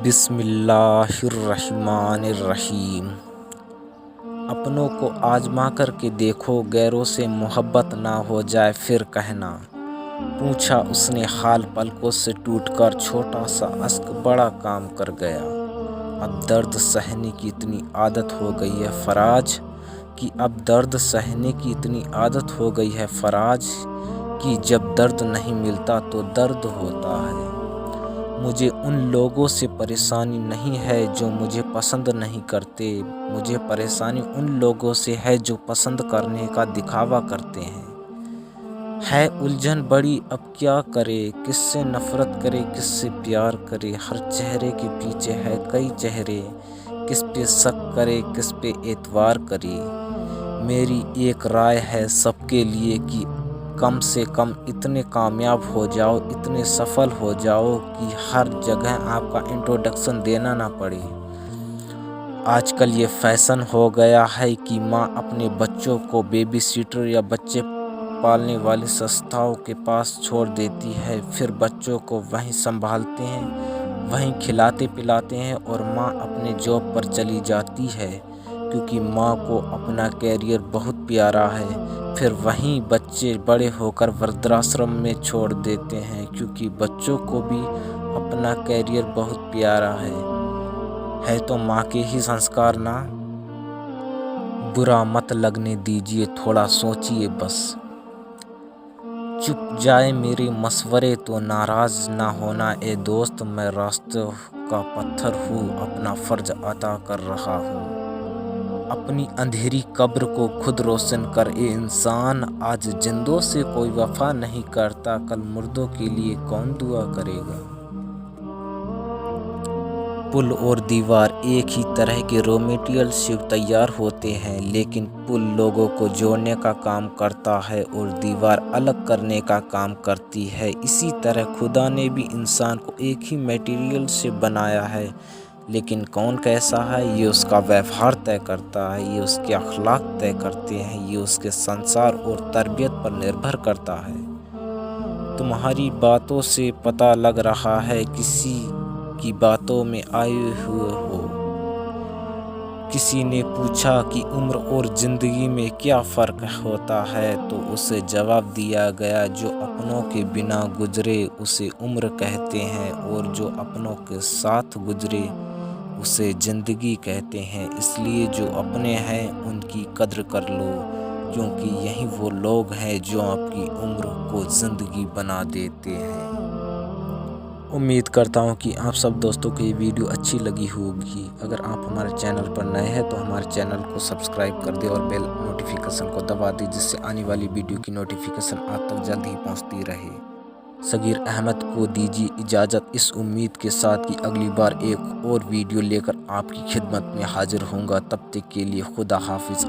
बिस्मिल्लाहिर्रहमानिर्रहीम। अपनों को आजमा कर के देखो, गैरों से मोहब्बत ना हो जाए फिर कहना। पूछा उसने हाल, पलकों से टूटकर छोटा सा अश्क बड़ा काम कर गया। अब दर्द सहने की इतनी आदत हो गई है फराज कि जब दर्द नहीं मिलता तो दर्द होता है। मुझे उन लोगों से परेशानी नहीं है जो मुझे पसंद नहीं करते, मुझे परेशानी उन लोगों से है जो पसंद करने का दिखावा करते हैं। है उलझन बड़ी, अब क्या करे, किससे नफरत करे, किससे प्यार करे। हर चेहरे के पीछे है कई चेहरे, किस पे शक करे, किस पे एतवार करे। मेरी एक राय है सबके लिए कि कम से कम इतने कामयाब हो जाओ, इतने सफल हो जाओ कि हर जगह आपका इंट्रोडक्शन देना ना पड़े। आजकल ये फैशन हो गया है कि माँ अपने बच्चों को बेबी सीटर या बच्चे पालने वाली संस्थाओं के पास छोड़ देती है, फिर बच्चों को वहीं संभालते हैं, वहीं खिलाते पिलाते हैं और माँ अपने जॉब पर चली जाती है क्योंकि माँ को अपना कैरियर बहुत प्यारा है। फिर वहीं बच्चे बड़े होकर वृद्धाश्रम में छोड़ देते हैं क्योंकि बच्चों को भी अपना कैरियर बहुत प्यारा है तो माँ के ही संस्कार ना। बुरा मत लगने दीजिए, थोड़ा सोचिए बस। चुप जाए मेरे मशवरे तो नाराज ना होना ए दोस्त, मैं रास्तों का पत्थर हूँ, अपना फर्ज अदा कर रहा हूँ। अपनी अंधेरी कब्र को खुद रोशन कर ए इंसान, आज जिंदों से कोई वफा नहीं करता, कल मुर्दों के लिए कौन दुआ करेगा। पुल और दीवार एक ही तरह के रॉ मटेरियल से तैयार होते हैं, लेकिन पुल लोगों को जोड़ने का काम करता है और दीवार अलग करने का काम करती है। इसी तरह खुदा ने भी इंसान को एक ही मटेरियल से बनाया है, लेकिन कौन कैसा है ये उसका व्यवहार तय करता है, ये उसके अखलाक तय करते हैं, ये उसके संसार और तरबियत पर निर्भर करता है। तुम्हारी बातों से पता लग रहा है किसी की बातों में आए हुए हो। किसी ने पूछा कि उम्र और ज़िंदगी में क्या फ़र्क होता है, तो उसे जवाब दिया गया, जो अपनों के बिना गुजरे उसे उम्र कहते हैं और जो अपनों के साथ गुजरे उसे ज़िंदगी कहते हैं। इसलिए जो अपने हैं उनकी कद्र कर लो, क्योंकि यही वो लोग हैं जो आपकी उम्र को ज़िंदगी बना देते हैं। उम्मीद करता हूँ कि आप सब दोस्तों को ये वीडियो अच्छी लगी होगी। अगर आप हमारे चैनल पर नए हैं तो हमारे चैनल को सब्सक्राइब कर दें और बेल नोटिफिकेशन को दबा दें, जिससे आने वाली वीडियो की नोटिफिकेशन आप तक जल्द ही पहुँचती रहे। सगीर अहमद को दीजिए इजाज़त, इस उम्मीद के साथ कि अगली बार एक और वीडियो लेकर आपकी खिदमत में हाजिर होऊंगा। तब तक के लिए खुदा हाफिज़।